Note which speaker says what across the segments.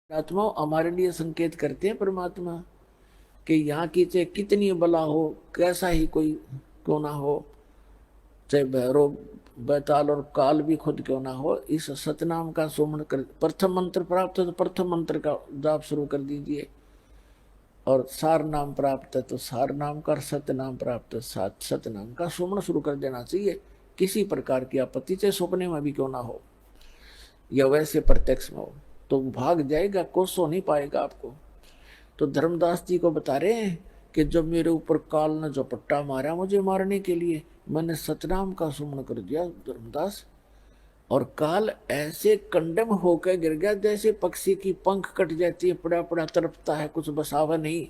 Speaker 1: आत्मा हमारे लिए संकेत करते हैं परमात्मा कि यहाँ की चाहे कितनी बला हो, कैसा ही कोई क्यों ना हो, चाहे भैरव बैताल और काल भी खुद क्यों ना हो, इस सतनाम का सुमन कर। प्रथम मंत्र प्राप्त है तो प्रथम मंत्र का जाप शुरू कर दीजिए, और सार नाम प्राप्त है तो सार नाम का, सत्य नाम प्राप्त है सत्य नाम का सुमन शुरू कर देना चाहिए। किसी प्रकार की आपत्ति चाहे सपने में भी क्यों ना हो या वैसे प्रत्यक्ष में हो, तो भाग जाएगा, कोसो नहीं पाएगा आपको। तो धर्मदास जी को बता रहे हैं कि जब मेरे ऊपर काल ने झपट्टा मारा मुझे मारने के लिए, मैंने सतनाम का सुमन कर दिया धर्मदास, और काल ऐसे कंडम होकर गिर गया जैसे पक्षी की पंख कट जाती है, पड़ा पड़ा तड़पता है, कुछ बसावा नहीं।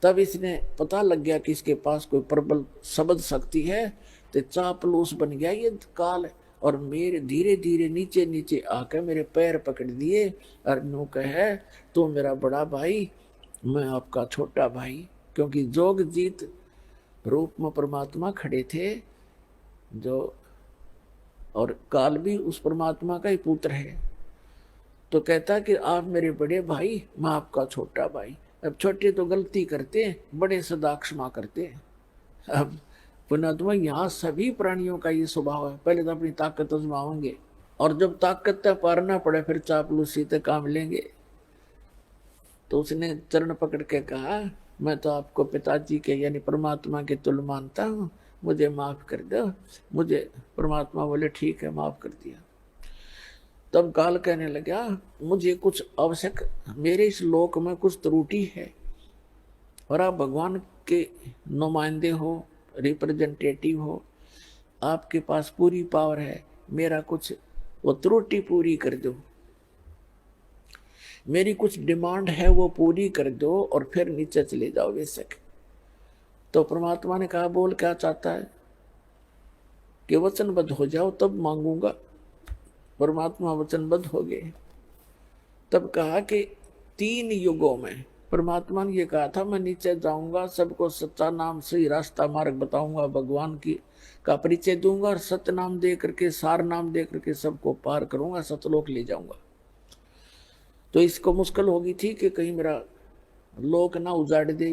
Speaker 1: तब इसने पता लग गया कि इसके पास कोई प्रबल शब्द शक्ति है, तो चापलूस बन गया ये काल, और मेरे धीरे धीरे नीचे नीचे आकर मेरे पैर पकड़ दिए और नो कहे तू मेरा बड़ा भाई, मैं आपका छोटा भाई। क्योंकि जोग जीत रूप में परमात्मा खड़े थे जो, और काल भी उस परमात्मा का ही पुत्र है। तो कहता कि आप मेरे बड़े भाई, मैं आपका छोटा भाई। अब छोटे तो गलती करते हैं, बड़े सदा क्षमा करते हैं। अब पुणात्मा यहाँ सभी प्राणियों का ये स्वभाव है, पहले तो अपनी ताकत आजमाएंगे, और जब ताकत तक पारना पड़े फिर चापलूसी तक काम लेंगे। तो उसने चरण पकड़ के कहा, मैं तो आपको पिताजी के यानी परमात्मा के तुल्य मानता हूँ, मुझे माफ कर दो। मुझे परमात्मा बोले ठीक है, माफ कर दिया। तब काल कहने लगा, मुझे कुछ आवश्यक, मेरे इस लोक में कुछ त्रुटि है, और आप भगवान के नुमाइंदे हो, रिप्रेजेंटेटिव हो, आपके पास पूरी पावर है, मेरा कुछ वो त्रुटि पूरी कर दो, मेरी कुछ डिमांड है वो पूरी कर दो, और फिर नीचे चले जाओ बेशक। तो परमात्मा ने कहा, बोल क्या चाहता है? कि वचनबद्ध हो जाओ तब मांगूंगा। परमात्मा वचनबद्ध हो गए। तब कहा कि 3 युगों में परमात्मा ने ये कहा था, मैं नीचे जाऊंगा, सबको सच्चा नाम सही रास्ता मार्ग बताऊंगा, भगवान की का परिचय दूंगा, और सत्य नाम दे करके, सार नाम दे करके सबको पार करूंगा, सतलोक ले जाऊंगा। तो इसको मुश्किल होगी थी कि कहीं मेरा लोक ना उजाड़ दे।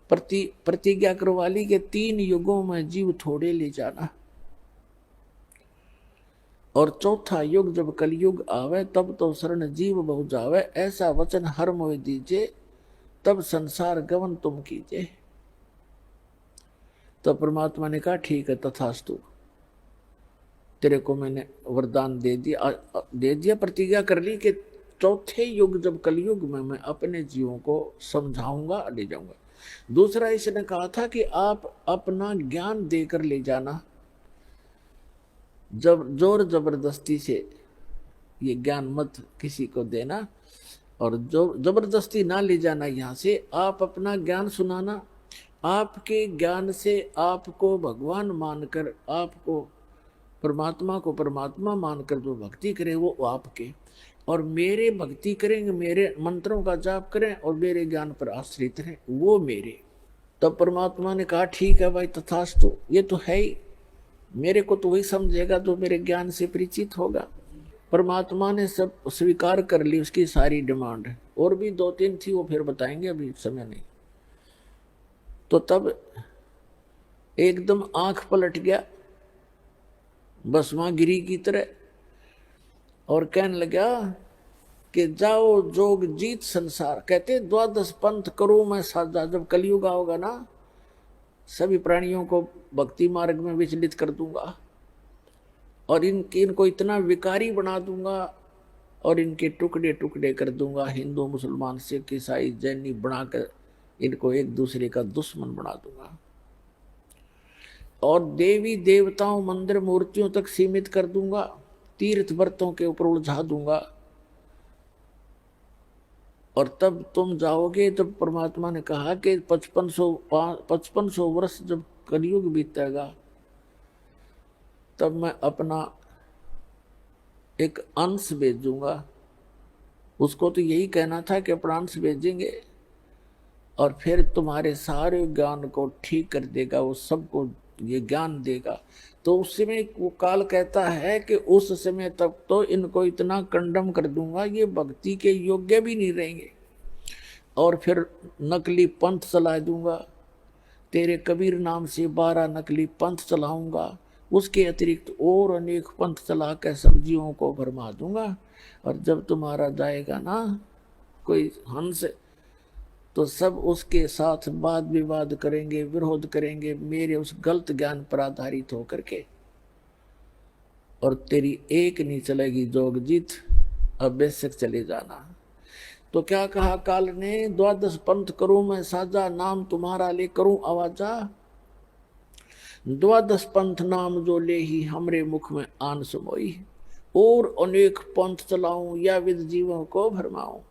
Speaker 1: प्रतिज्ञा करवा ली कि 3 युगों में जीव थोड़े ले जाना, और चौथा युग जब कलयुग आवे तब तो शरण जीव बहु जावे, ऐसा वचन हर मोह दीजिए, तब संसार गवन तुम कीजिए। तो परमात्मा ने कहा ठीक है तथास्तु, तेरे को मैंने वरदान दे दिया, प्रतिज्ञा कर ली कि चौथे युग जब कलयुग में मैं अपने जीवों को समझाऊंगा, ले जाऊंगा। दूसरा इसने कहा था कि आप अपना ज्ञान देकर ले जाना, जब जोर जबरदस्ती से ये ज्ञान मत किसी को देना, और जो जबरदस्ती ना ले जाना यहाँ से, आप अपना ज्ञान सुनाना। आपके ज्ञान से आपको भगवान मानकर, आपको परमात्मा को परमात्मा मानकर जो भक्ति करे वो आपके, और मेरे भक्ति करेंगे, मेरे मंत्रों का जाप करें और मेरे ज्ञान पर आश्रित रहें, वो मेरे। तब परमात्मा ने कहा ठीक है भाई तथास्तु, ये तो है ही, मेरे को तो वही समझेगा जो मेरे ज्ञान से परिचित होगा। परमात्मा ने सब स्वीकार कर ली उसकी सारी डिमांड, और भी 2-3 थी वो फिर बताएंगे, अभी समय नहीं। तो तब एकदम आंख पलट गया भस्मागिरी की तरह, और कहने लगा कि जाओ जोग जीत संसार। कहते 12 पंथ करूं मैं साझा, जब कलयुग होगा ना, सभी प्राणियों को भक्ति मार्ग में विचलित कर दूंगा, और इनको इतना विकारी बना दूंगा, और इनके टुकड़े टुकड़े कर दूंगा, हिंदू मुसलमान सिख ईसाई जैनी बनाकर इनको एक दूसरे का दुश्मन बना दूंगा, और देवी देवताओं मंदिर मूर्तियों तक सीमित कर दूंगा, तीर्थ व्रतों के ऊपर उलझा दूंगा। और तब तुम जाओगे, तब परमात्मा ने कहा कि 5500 वर्ष जब कलयुग बीतेगा, तब मैं अपना एक अंश भेजूंगा। उसको तो यही कहना था कि अपना अंश भेजेंगे, और फिर तुम्हारे सारे ज्ञान को ठीक कर देगा, वो सबको ये ज्ञान देगा। तो उस समय वो काल कहता है कि उस समय तक तो इनको इतना कंडम कर दूंगा, ये भक्ति के योग्य भी नहीं रहेंगे, और फिर नकली पंथ चला दूंगा, तेरे कबीर नाम से 12 नकली पंथ चलाऊंगा, उसके अतिरिक्त और अनेक पंथ चला कर सब्जियों को भरमा दूंगा। और जब तुम्हारा जाएगा ना कोई हंस, तो सब उसके साथ वाद विवाद करेंगे, विरोध करेंगे मेरे उस गलत ज्ञान पर आधारित होकर के, और तेरी एक नहीं चलेगी जोगजीत, अब बेशक चले जाना। तो क्या कहा काल ने, 12 पंथ करूं मैं साजा, नाम तुम्हारा ले करूं आवाजा, 12 पंथ नाम जो ले ही हमरे मुख में आन समोई, और अनेक पंथ चलाऊं या विद जीवों को भरमाऊं।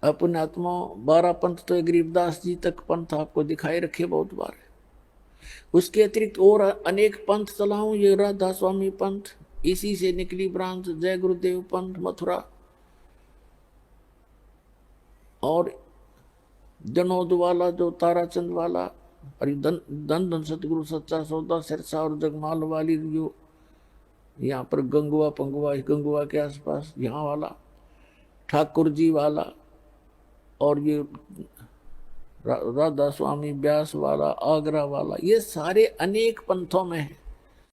Speaker 1: अपने आत्मा 12 पंथ तो गरीबदास जी तक पंथ आपको दिखाई रखे बहुत बार, उसके अतिरिक्त और अनेक पंथ चलाऊं, ये राधा स्वामी पंथ, इसी से निकली ब्रांच जय गुरुदेव पंथ मथुरा, और जनोद वाला जो ताराचंद वाला, और धन धन सतगुरु सच्चा सौदा सिरसा और जगमाल वाली जो यहाँ पर गंगुआ पंगुआ, गंगुआ के आसपास यहाँ वाला, ठाकुर जी वाला, और ये राधा स्वामी ब्यास वाला, आगरा वाला, ये सारे अनेक पंथों में है।